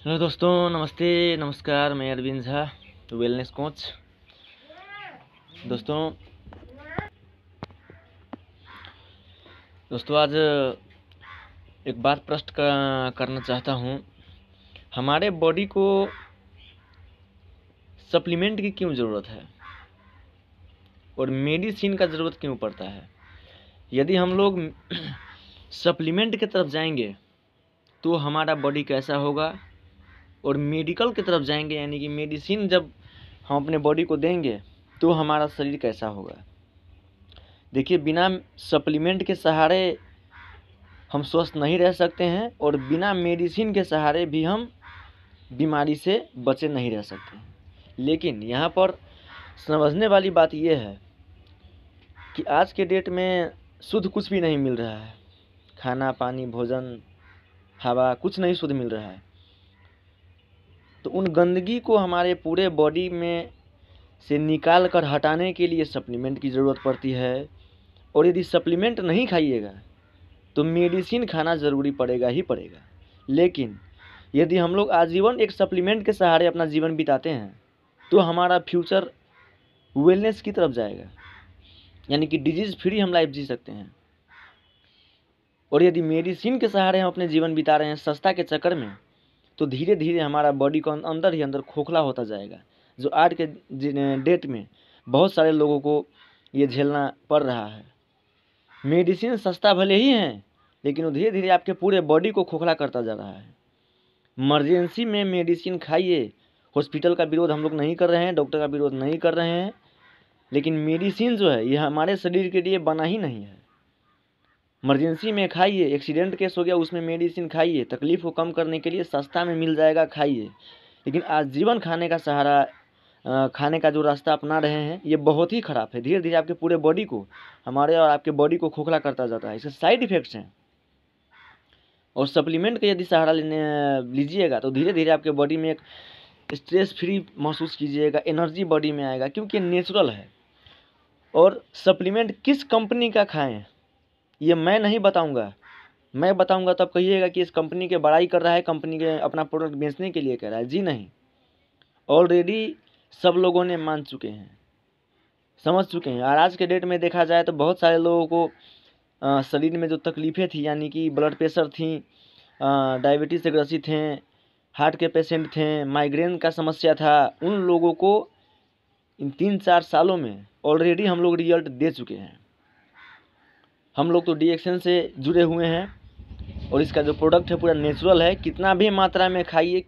Hello दोस्तों, नमस्ते नमस्कार। मैं अरविंद झा, वेलनेस कोच। दोस्तों आज एक बात प्रश्न करना चाहता हूँ। हमारे बॉडी को सप्लीमेंट की क्यों ज़रूरत है और मेडिसिन का ज़रूरत क्यों पड़ता है? यदि हम लोग सप्लीमेंट की तरफ जाएंगे तो हमारा बॉडी कैसा होगा, और मेडिकल की तरफ जाएंगे यानी कि मेडिसिन जब हम अपने बॉडी को देंगे तो हमारा शरीर कैसा होगा। देखिए, बिना सप्लीमेंट के सहारे हम स्वस्थ नहीं रह सकते हैं और बिना मेडिसिन के सहारे भी हम बीमारी से बचे नहीं रह सकते हैं। लेकिन यहाँ पर समझने वाली बात यह है कि आज के डेट में शुद्ध कुछ भी नहीं मिल रहा है। खाना, पानी, भोजन, हवा, कुछ नहीं शुद्ध मिल रहा है। तो उन गंदगी को हमारे पूरे बॉडी में से निकाल कर हटाने के लिए सप्लीमेंट की ज़रूरत पड़ती है। और यदि सप्लीमेंट नहीं खाइएगा तो मेडिसिन खाना ज़रूरी पड़ेगा ही पड़ेगा। लेकिन यदि हम लोग आजीवन एक सप्लीमेंट के सहारे अपना जीवन बिताते हैं तो हमारा फ्यूचर वेलनेस की तरफ जाएगा, यानी कि डिजीज़ फ्री हम लाइफ जी सकते हैं। और यदि मेडिसिन के सहारे हम अपने जीवन बिता रहे हैं सस्ता के चक्कर में, तो धीरे धीरे हमारा बॉडी को अंदर ही अंदर खोखला होता जाएगा, जो आज के डेट में बहुत सारे लोगों को ये झेलना पड़ रहा है। मेडिसिन सस्ता भले ही है, लेकिन वो धीरे धीरे आपके पूरे बॉडी को खोखला करता जा रहा है। इमरजेंसी में मेडिसिन खाइए। हॉस्पिटल का विरोध हम लोग नहीं कर रहे हैं, डॉक्टर का विरोध नहीं कर रहे हैं, लेकिन मेडिसिन जो है ये हमारे शरीर के लिए बना ही नहीं है। इमरजेंसी में खाइए, एक्सीडेंट केस हो गया उसमें मेडिसिन खाइए, तकलीफ़ को कम करने के लिए सस्ता में मिल जाएगा, खाइए। लेकिन आजीवन खाने का सहारा खाने का जो रास्ता अपना रहे हैं ये बहुत ही ख़राब है। धीरे धीरे आपके पूरे बॉडी को, हमारे और आपके बॉडी को खोखला करता जाता है। इसके साइड इफ़ेक्ट्स हैं। और सप्लीमेंट का यदि सहारा लीजिएगा तो धीरे धीरे आपके बॉडी में एक स्ट्रेस फ्री महसूस कीजिएगा, एनर्जी बॉडी में आएगा, क्योंकि नेचुरल है। और सप्लीमेंट किस कंपनी का खाएं ये मैं नहीं बताऊंगा। मैं बताऊंगा तब कहिएगा कि इस कंपनी के बड़ाई कर रहा है, कंपनी के अपना प्रोडक्ट बेचने के लिए कह रहा है। जी नहीं, ऑलरेडी सब लोगों ने मान चुके हैं, समझ चुके हैं। और आज के डेट में देखा जाए तो बहुत सारे लोगों को शरीर में जो तकलीफ़ें थी, यानी कि ब्लड प्रेशर थी, डायबिटीज़ से ग्रसित हैं, हार्ट के पेशेंट थे, माइग्रेन का समस्या था, उन लोगों को इन 3-4 सालों में ऑलरेडी हम लोग रिजल्ट दे चुके हैं। हम लोग तो DXN से जुड़े हुए हैं और इसका जो प्रोडक्ट है पूरा नेचुरल है। कितना भी मात्रा में खाइए,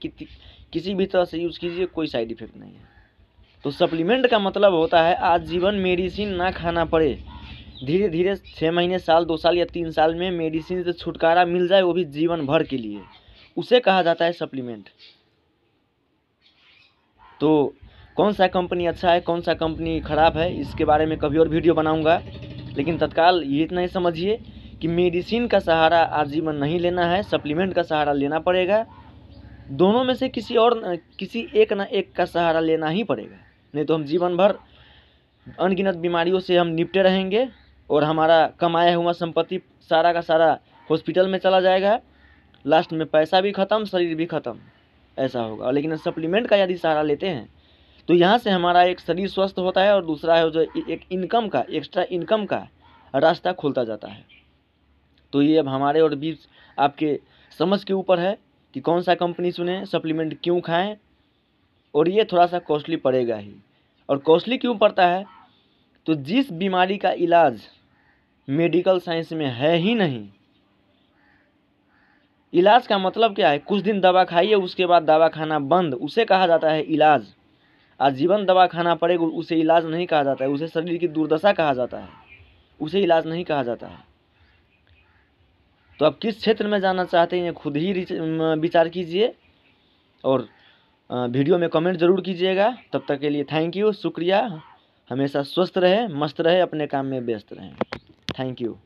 किसी भी तरह से यूज़ कीजिए, कोई साइड इफ़ेक्ट नहीं है। तो सप्लीमेंट का मतलब होता है आजीवन मेडिसिन ना खाना पड़े। धीरे धीरे 6 महीने, साल, 2 साल या 3 साल में मेडिसिन से छुटकारा मिल जाए, वो भी जीवन भर के लिए, उसे कहा जाता है सप्लीमेंट। तो कौन सा कंपनी अच्छा है, कौन सा कंपनी ख़राब है, इसके बारे में कभी और वीडियो बनाऊंगा। लेकिन तत्काल ये इतना ही समझिए कि मेडिसिन का सहारा आजीवन नहीं लेना है, सप्लीमेंट का सहारा लेना पड़ेगा। दोनों में से किसी एक ना एक का सहारा लेना ही पड़ेगा, नहीं तो हम जीवन भर अनगिनत बीमारियों से हम निपटे रहेंगे और हमारा कमाया हुआ संपत्ति सारा का सारा हॉस्पिटल में चला जाएगा। लास्ट में पैसा भी ख़त्म, शरीर भी ख़त्म, ऐसा होगा। लेकिन सप्लीमेंट का यदि सहारा लेते हैं तो यहाँ से हमारा एक शरीर स्वस्थ होता है और दूसरा है जो एक इनकम का, एक्स्ट्रा इनकम का रास्ता खुलता जाता है। तो ये अब हमारे और बीच आपके समझ के ऊपर है कि कौन सा कंपनी चुनें, सप्लीमेंट क्यों खाएं। और ये थोड़ा सा कॉस्टली पड़ेगा ही। और कॉस्टली क्यों पड़ता है, तो जिस बीमारी का इलाज मेडिकल साइंस में है ही नहीं, इलाज का मतलब क्या है, कुछ दिन दवा खाइए उसके बाद दवा खाना बंद, उसे कहा जाता है इलाज। आजीवन दवा खाना पड़ेगा उसे इलाज नहीं कहा जाता है, उसे शरीर की दुर्दशा कहा जाता है, उसे इलाज नहीं कहा जाता है। तो आप किस क्षेत्र में जाना चाहते हैं खुद ही विचार कीजिए और वीडियो में कमेंट ज़रूर कीजिएगा। तब तक के लिए थैंक यू, शुक्रिया। हमेशा स्वस्थ रहे, मस्त रहे, अपने काम में व्यस्त रहें। Thank you.